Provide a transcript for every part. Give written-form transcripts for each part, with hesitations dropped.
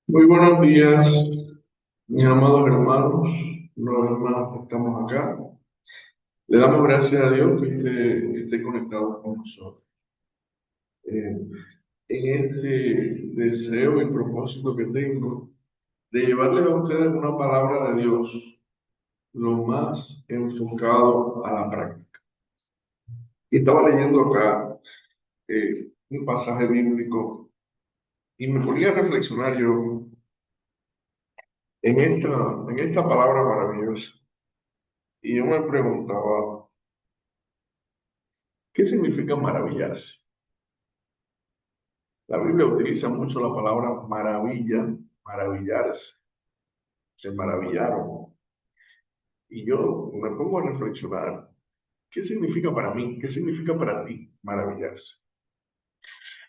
Muy buenos días, mis amados hermanos. Una vez más estamos acá. Le damos gracias a Dios que esté conectado con nosotros. Eh, en este deseo y propósito que tengo de llevarles a ustedes una palabra de Dios lo más enfocado a la práctica. Y estaba leyendo acá un pasaje bíblico y me ponía a reflexionar yo en esta palabra maravillosa. Y yo me preguntaba, ¿qué significa maravillarse? La Biblia utiliza mucho la palabra maravilla, maravillarse, se maravillaron. Y yo me pongo a reflexionar, ¿qué significa para mí? ¿Qué significa para ti maravillarse?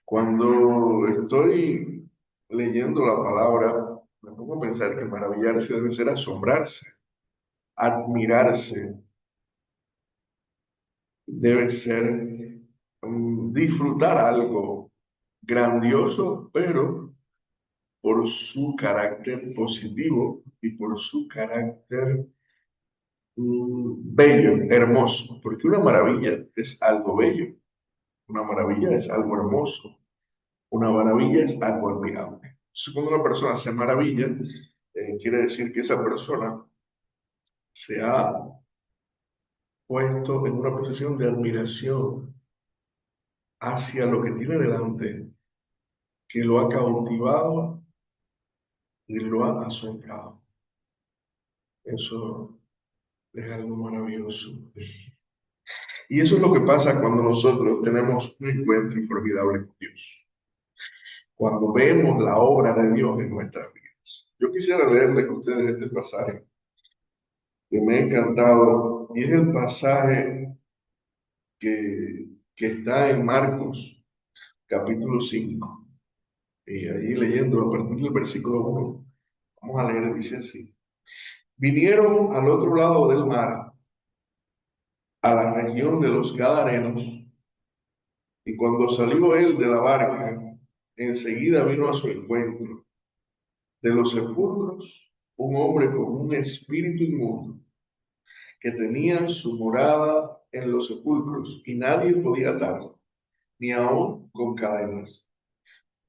Cuando estoy leyendo la palabra, me pongo a pensar que maravillarse debe ser asombrarse, admirarse, debe ser disfrutar algo grandioso, pero por su carácter positivo y por su carácter bello, hermoso, porque una maravilla es algo bello, una maravilla es algo hermoso, una maravilla es algo admirable. Entonces, cuando una persona se maravilla, quiere decir que esa persona se ha puesto en una posición de admiración hacia lo que tiene delante, que lo ha cautivado y lo ha asombrado. Eso es algo maravilloso. Y eso es lo que pasa cuando nosotros tenemos un encuentro formidable con Dios, cuando vemos la obra de Dios en nuestras vidas. Yo quisiera leerles a ustedes este pasaje que me ha encantado, y es el pasaje que está en Marcos, capítulo 5. Y ahí leyendo a partir del versículo 1, vamos a leer, dice así. Vinieron al otro lado del mar, a la región de los Gadarenos, y cuando salió él de la barca, enseguida vino a su encuentro de los sepulcros un hombre con un espíritu inmundo que tenía su morada en los sepulcros y nadie podía atarlo, ni aun con cadenas.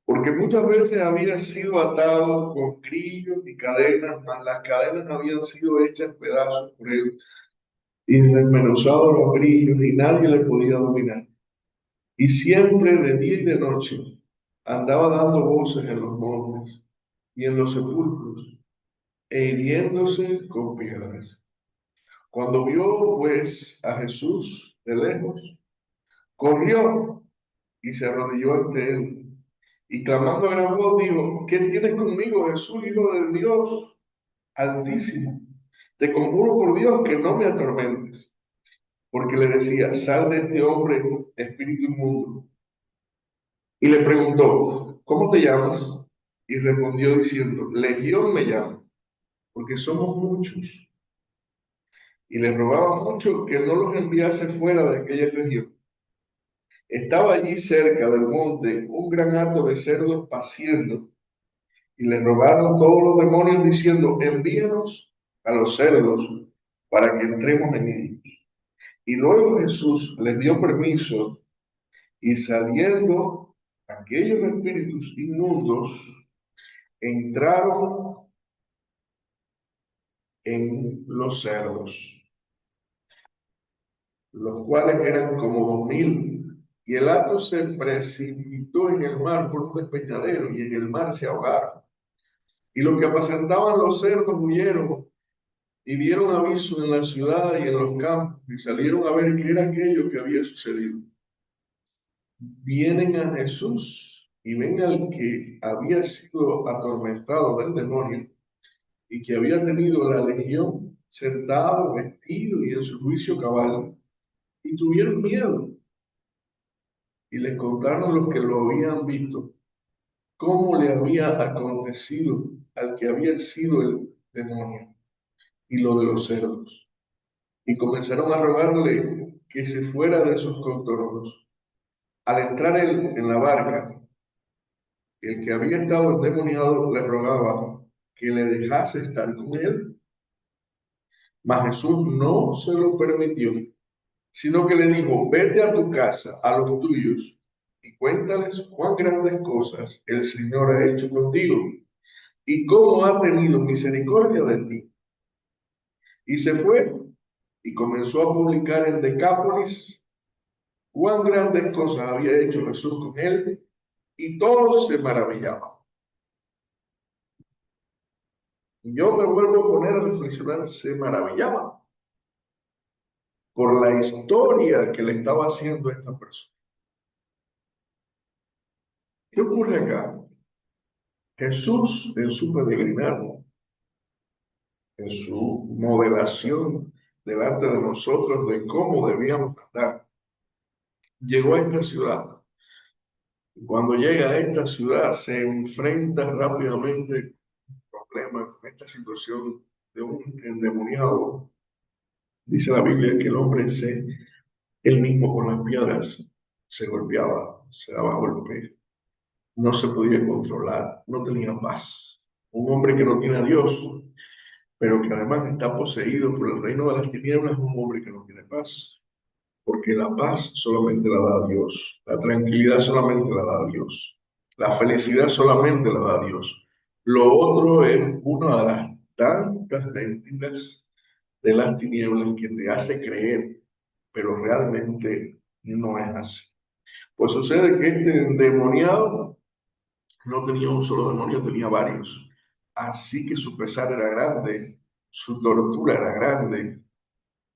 Porque muchas veces había sido atado con grillos y cadenas, mas las cadenas habían sido hechas pedazos por él y desmenuzados los grillos y nadie le podía dominar. Y siempre de día y de noche andaba dando voces en los montes y en los sepulcros e hiriéndose con piedras. Cuando vio pues a Jesús de lejos, corrió y se arrodilló ante él. Y clamando a gran voz dijo, ¿qué tienes conmigo, Jesús, Hijo de Dios Altísimo? Te conjuro por Dios que no me atormentes. Porque le decía, sal de este hombre, espíritu inmundo. Y le preguntó, ¿cómo te llamas? Y respondió diciendo, Legión me llamo, porque somos muchos. Y le rogaba mucho que no los enviase fuera de aquella región. Estaba allí cerca del monte un gran hato de cerdos paciendo, y le rogaron todos los demonios diciendo, envíanos a los cerdos para que entremos en ellos. Y luego Jesús les dio permiso, y saliendo aquellos espíritus inmundos, entraron en los cerdos, los cuales eran como 2000. Y el hato se precipitó en el mar por un despeñadero, y en el mar se ahogaron. Y los que apacentaban los cerdos huyeron y dieron aviso en la ciudad y en los campos, y salieron a ver qué era aquello que había sucedido. Vienen a Jesús y ven al que había sido atormentado del demonio y que había tenido la legión sentado, vestido y en su juicio cabal, y tuvieron miedo y les contaron los que lo habían visto, cómo le había acontecido al que había sido el demonio y lo de los cerdos. Y comenzaron a rogarle que se fuera de esos contornos. Al entrar él en la barca, El que había estado endemoniado le rogaba que le dejase estar con él, mas Jesús no se lo permitió, sino que le dijo, vete a tu casa, a los tuyos, y cuéntales cuán grandes cosas el Señor ha hecho contigo y cómo ha tenido misericordia de ti. Y se fue y comenzó a publicar en Decápolis cuán grandes cosas había hecho Jesús con él, y todos se maravillaban. Y yo me vuelvo a poner a reflexionar, se maravillaban por la historia que le estaba haciendo a esta persona. ¿Qué ocurre acá? Jesús en su peregrinaje, en su modelación delante de nosotros de cómo debíamos andar, llegó a esta ciudad. Cuando llega a esta ciudad se enfrenta rápidamente con problemas, con esta situación de un endemoniado. Dice la Biblia que el hombre él mismo con las piedras se golpeaba, se daba golpes, no se podía controlar, no tenía paz. Un hombre que no tiene a Dios, pero que además está poseído por el reino de las tinieblas, es un hombre que no tiene paz, porque la paz solamente la da Dios, la tranquilidad solamente la da Dios, la felicidad solamente la da Dios. Lo otro es una de las tantas mentiras de las tinieblas que te hace creer, pero realmente no es así. Pues sucede que este endemoniado no tenía un solo demonio, tenía varios. Así que su pesar era grande, su tortura era grande,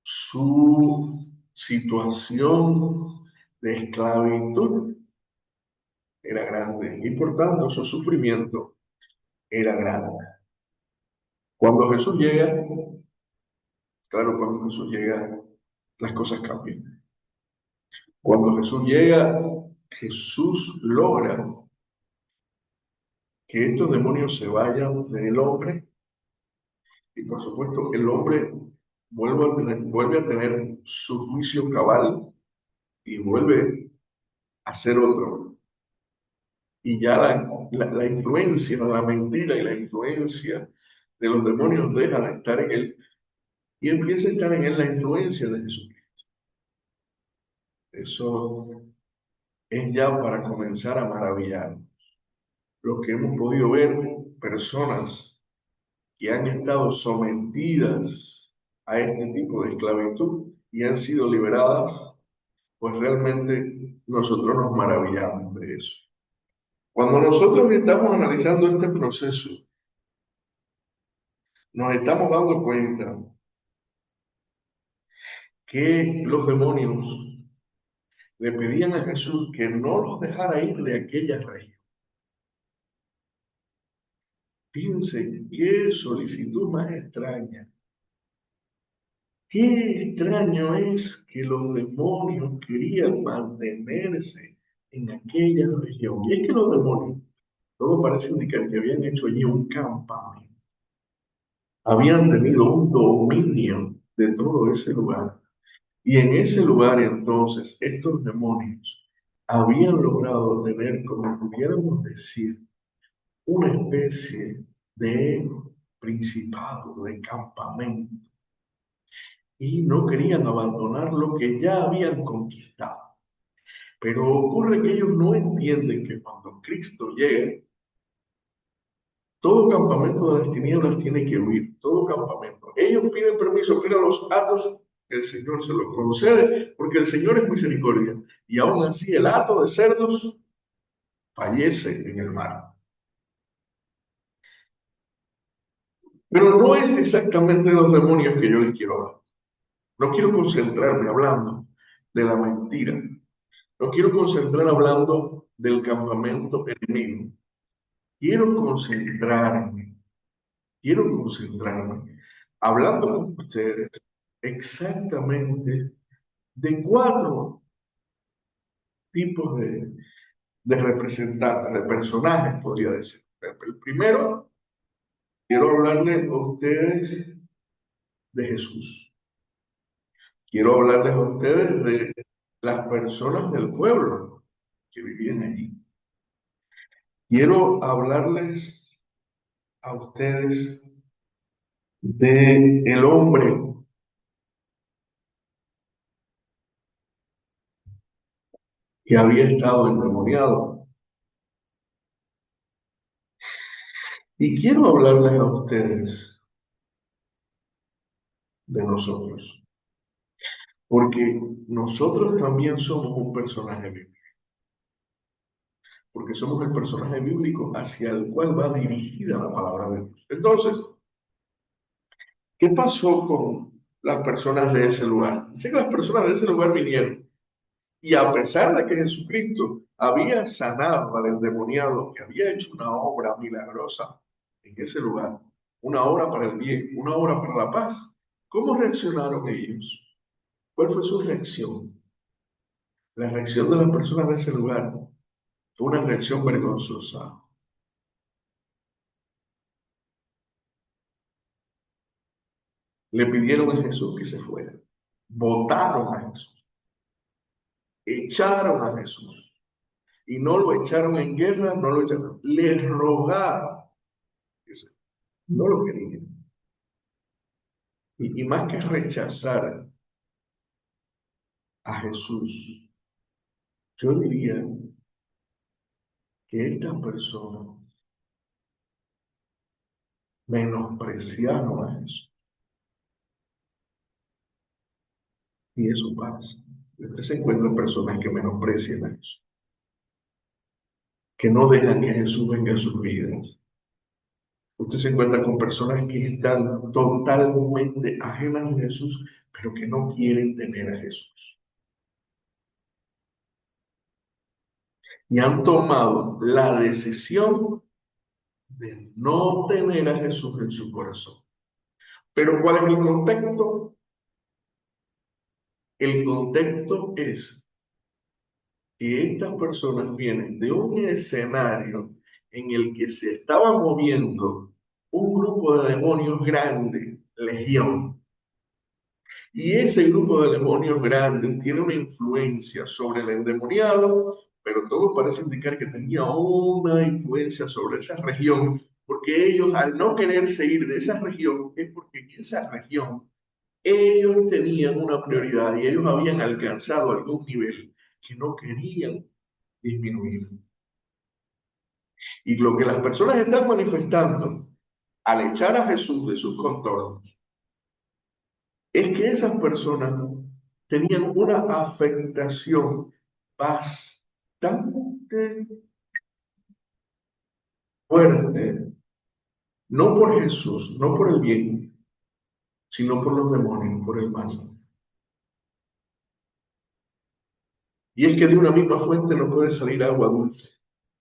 su situación de esclavitud era grande y por tanto su sufrimiento era grande. Cuando Jesús llega, claro, cuando Jesús llega, las cosas cambian. Cuando Jesús llega, Jesús logra que estos demonios se vayan del hombre y por supuesto el hombre vuelve a tener su juicio cabal y vuelve a ser otro. Y ya la influencia, la mentira y la influencia de los demonios deja de estar en él y empieza a estar en él la influencia de Jesús. Eso es ya para comenzar a maravillar lo que hemos podido ver personas que han estado sometidas a este tipo de esclavitud y han sido liberadas, pues realmente nosotros nos maravillamos de eso. Cuando nosotros estamos analizando este proceso, nos estamos dando cuenta que los demonios le pedían a Jesús que no los dejara ir de aquella región. Fíjense qué solicitud más extraña. Qué extraño es que los demonios querían mantenerse en aquella región. Y es que los demonios, todo parece indicar que habían hecho allí un campamento. Habían tenido un dominio de todo ese lugar. Y en ese lugar entonces estos demonios habían logrado tener, como pudiéramos decir, una especie de principado, de campamento. Y no querían abandonar lo que ya habían conquistado. Pero ocurre que ellos no entienden que cuando Cristo llegue, todo campamento de las tinieblas tiene que huir, todo campamento. Ellos piden permiso para ir a los atos, el Señor se los concede, porque el Señor es misericordia. Y aún así el hato de cerdos fallece en el mar. Pero no es exactamente de los demonios que yo les quiero hablar. No quiero concentrarme hablando de la mentira. No quiero concentrar hablando del campamento enemigo. Quiero concentrarme hablando con ustedes exactamente de cuatro tipos de representantes, de personajes, podría decir. El primero, quiero hablarles a ustedes de Jesús. Quiero hablarles a ustedes de las personas del pueblo que vivían allí. Quiero hablarles a ustedes de el hombre que había estado endemoniado. Y quiero hablarles a ustedes de nosotros, porque nosotros también somos un personaje bíblico, porque somos el personaje bíblico hacia el cual va dirigida la palabra de Dios. Entonces, ¿qué pasó con las personas de ese lugar? Dice que las personas de ese lugar vinieron y a pesar de que Jesucristo había sanado al endemoniado, que había hecho una obra milagrosa en ese lugar, una obra para el bien, una obra para la paz, ¿cómo reaccionaron ellos? ¿Cuál fue su reacción? La reacción de las personas de ese lugar fue una reacción vergonzosa. Le pidieron a Jesús que se fuera. Votaron a Jesús. Echaron a Jesús. Y no lo echaron en guerra, no lo echaron. Le rogaron. No lo querían. Y más que rechazar a Jesús, yo diría que estas personas menospreciaron a Jesús. Y eso pasa. Usted se encuentra en personas que menosprecian a Jesús, que no dejan que Jesús venga a sus vidas. Usted se encuentra con personas que están totalmente ajenas a Jesús, pero que no quieren tener a Jesús. Y han tomado la decisión de no tener a Jesús en su corazón. Pero ¿cuál es el contexto? El contexto es que estas personas vienen de un escenario en el que se estaba moviendo un grupo de demonios grande, legión. Y ese grupo de demonios grande tiene una influencia sobre el endemoniado, pero todo parece indicar que tenía una influencia sobre esa región, porque ellos al no quererse ir de esa región, es porque en esa región ellos tenían una prioridad y ellos habían alcanzado algún nivel que no querían disminuir. Y lo que las personas están manifestando al echar a Jesús de sus contornos es que esas personas tenían una afectación bastante fuerte, no por Jesús, no por el bien, sino por los demonios, por el mal. Y es que de una misma fuente no puede salir agua dulce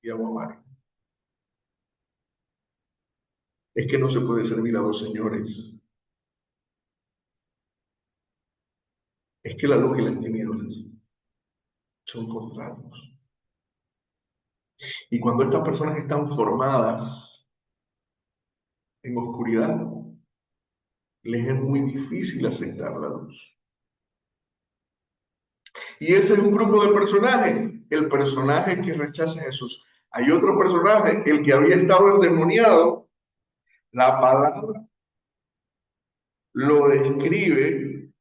y agua amarga. Es que no se puede servir a dos señores. Es que la luz y las tinieblas son contrarios. Y cuando estas personas están formadas en oscuridad, les es muy difícil aceptar la luz. Y ese es un grupo de personajes, el personaje que rechaza a Jesús. Hay otro personaje, el que había estado endemoniado, la palabra lo describe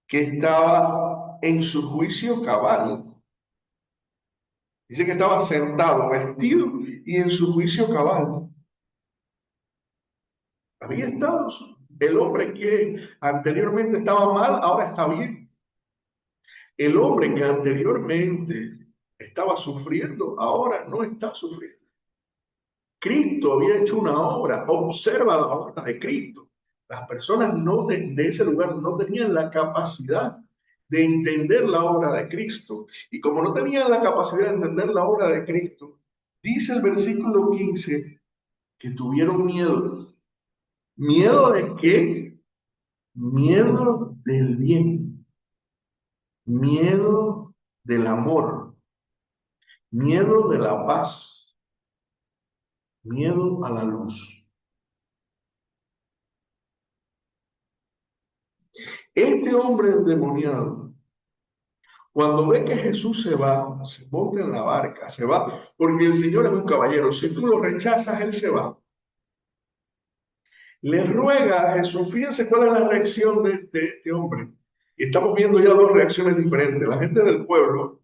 que estaba en su juicio cabal. Dice que estaba sentado, vestido y en su juicio cabal. Había estado el hombre que anteriormente estaba mal, ahora está bien. El hombre que anteriormente estaba sufriendo, ahora no está sufriendo. Cristo había hecho una obra, observa la obra de Cristo. Las personas no de ese lugar no tenían la capacidad de entender la obra de Cristo. Y como no tenían la capacidad de entender la obra de Cristo, dice el versículo 15 que tuvieron miedo. ¿Miedo de qué? Miedo del bien, miedo del amor, miedo de la paz, miedo a la luz. Este hombre endemoniado Cuando ve que Jesús se va, se monta en la barca, se va, porque el Señor es un caballero. Si tú lo rechazas, Él se va. Le ruega a Jesús, fíjense cuál es la reacción de este hombre. Y estamos viendo ya dos reacciones diferentes. La gente del pueblo,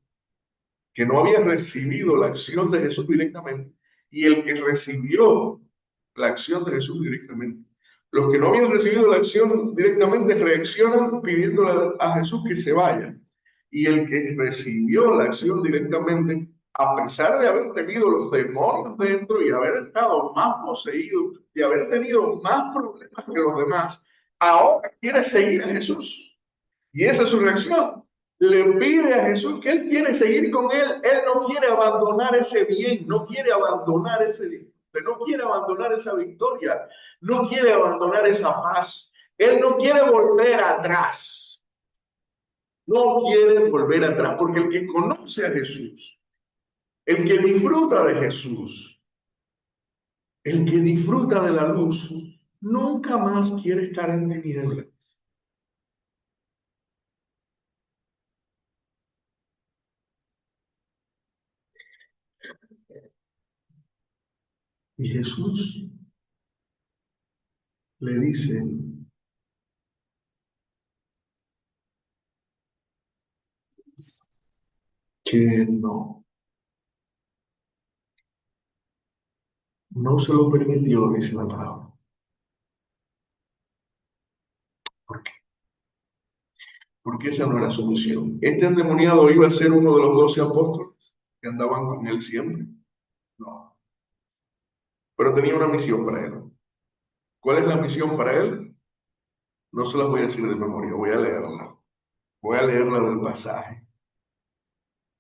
que no había recibido la acción de Jesús directamente, y el que recibió la acción de Jesús directamente. Los que no habían recibido la acción directamente reaccionan pidiéndole a Jesús que se vaya. Y el que recibió la acción directamente, a pesar de haber tenido los demonios dentro y haber estado más poseído y haber tenido más problemas que los demás, ahora quiere seguir a Jesús. Y esa es su reacción. Le pide a Jesús que él quiere seguir con él. Él no quiere abandonar ese bien, no quiere abandonar ese disfrute, no quiere abandonar esa victoria, no quiere abandonar esa paz. Él no quiere volver atrás. No quiere volver atrás, porque el que conoce a Jesús, el que disfruta de Jesús, el que disfruta de la luz, nunca más quiere estar en tinieblas. Y Jesús le dice que no se lo permitió, dice la palabra. ¿Por qué? Porque esa no era su misión. Este endemoniado iba a ser uno de los 12 apóstoles que andaban con él siempre. No. Pero tenía una misión para él. ¿Cuál es la misión para él? No se las voy a decir de memoria, voy a leerla. Voy a leerla del pasaje.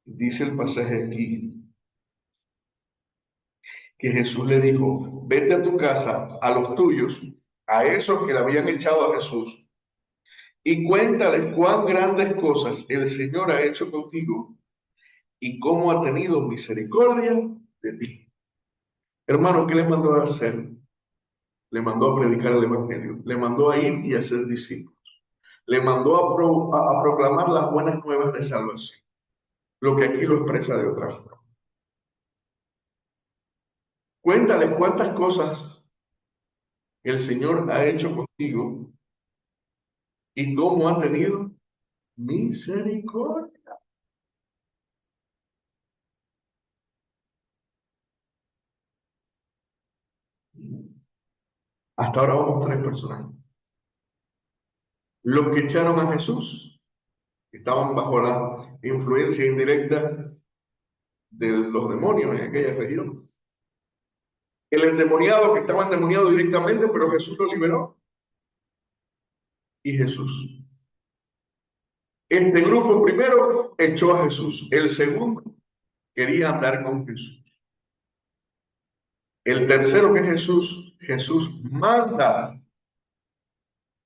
Dice el pasaje aquí que Jesús le dijo, vete a tu casa, a los tuyos, a esos que le habían echado a Jesús, y cuéntales cuán grandes cosas el Señor ha hecho contigo y cómo ha tenido misericordia de ti. Hermano, ¿qué le mandó a hacer? Le mandó a predicar el Evangelio, le mandó a ir y a ser discípulos, le mandó a proclamar las buenas nuevas de salvación, lo que aquí lo expresa de otra forma. Cuéntale cuántas cosas el Señor ha hecho contigo y cómo ha tenido misericordia. Hasta ahora vamos tres personajes. Los que echaron a Jesús estaban bajo la influencia indirecta de los demonios en aquella región. El endemoniado que estaba endemoniado directamente, pero Jesús lo liberó. Y Jesús. Este grupo primero echó a Jesús. El segundo quería andar con Jesús. El tercero que Jesús, Jesús manda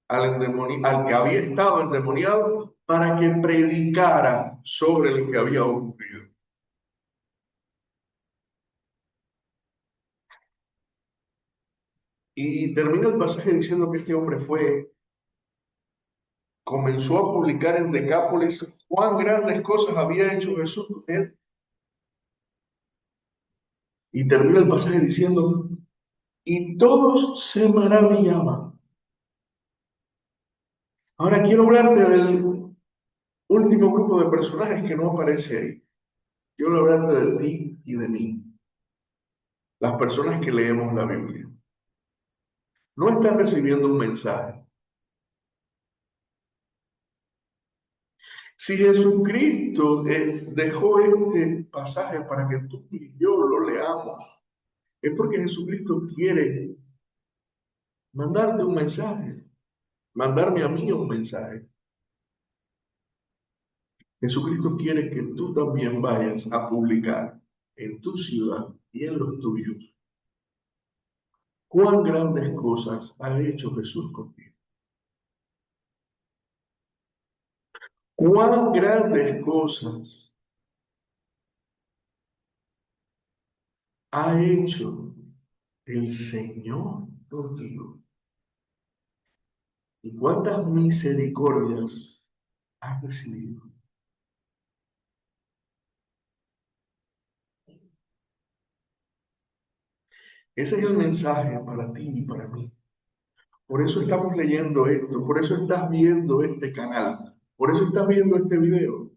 al que había estado endemoniado para que predicara sobre lo que había ocurrido. Y termina el pasaje diciendo que este hombre comenzó a publicar en Decápolis cuán grandes cosas había hecho Jesús con él. Y termina el pasaje diciendo, y todos se maravillaban. Ahora quiero hablarte del último grupo de personajes que no aparece ahí. Quiero hablarte de ti y de mí, las personas que leemos la Biblia. No estás recibiendo un mensaje. Si Jesucristo dejó este pasaje para que tú y yo lo leamos, es porque Jesucristo quiere mandarte un mensaje, mandarme a mí un mensaje. Jesucristo quiere que tú también vayas a publicar en tu ciudad y en los tuyos cuán grandes cosas ha hecho Jesús contigo. Cuán grandes cosas ha hecho el Señor contigo. Y cuántas misericordias has recibido. Ese es el mensaje para ti y para mí. Por eso estamos leyendo esto, por eso estás viendo este canal, por eso estás viendo este video,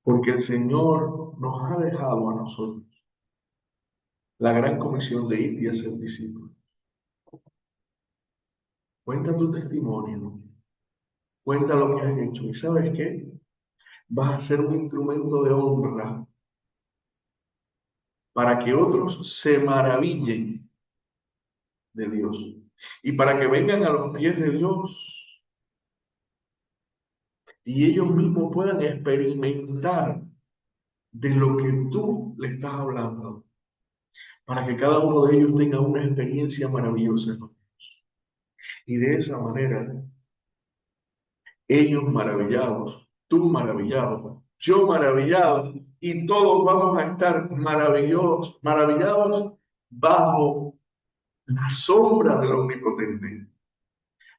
porque el Señor nos ha dejado a nosotros la gran comisión de ir y hacer discípulos. Cuenta tu testimonio, cuenta lo que has hecho y ¿sabes qué? Vas a ser un instrumento de honra para que otros se maravillen de Dios y para que vengan a los pies de Dios y ellos mismos puedan experimentar de lo que tú le estás hablando, para que cada uno de ellos tenga una experiencia maravillosa. Y de esa manera, ellos maravillados, tú maravillado, yo maravillado, y todos vamos a estar maravillados, maravillados bajo la sombra del Omnipotente,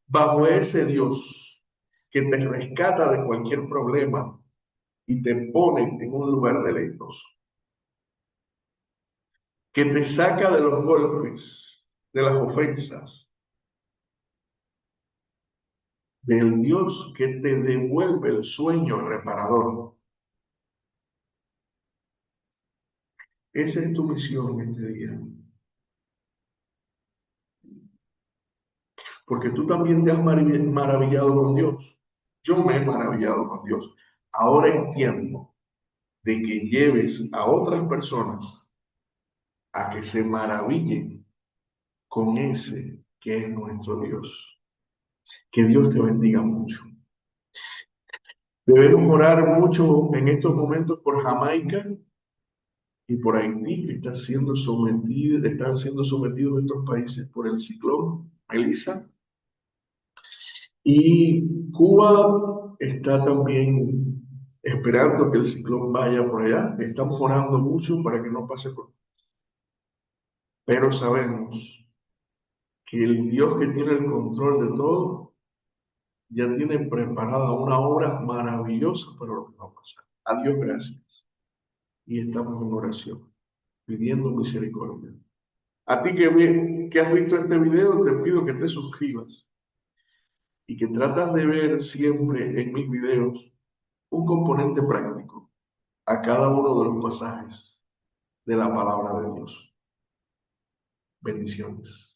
bajo ese Dios que te rescata de cualquier problema y te pone en un lugar de deleitoso, que te saca de los golpes, de las ofensas, del Dios que te devuelve el sueño reparador. Esa es tu misión en este día. Porque tú también te has maravillado con Dios. Yo me he maravillado con Dios. Ahora es tiempo de que lleves a otras personas a que se maravillen con ese que es nuestro Dios. Que Dios te bendiga mucho. Debemos orar mucho en estos momentos por Jamaica y por Haití, que están siendo sometidos estos países por el ciclón Melissa. Y Cuba está también esperando que el ciclón vaya por allá. Estamos orando mucho para que no pase por. Pero sabemos que el Dios que tiene el control de todo ya tiene preparada una obra maravillosa para lo que va a pasar. A Dios gracias. Y estamos en oración, pidiendo misericordia. A ti que has visto este video, te pido que te suscribas y que tratas de ver siempre en mis videos un componente práctico a cada uno de los pasajes de la palabra de Dios. Bendiciones.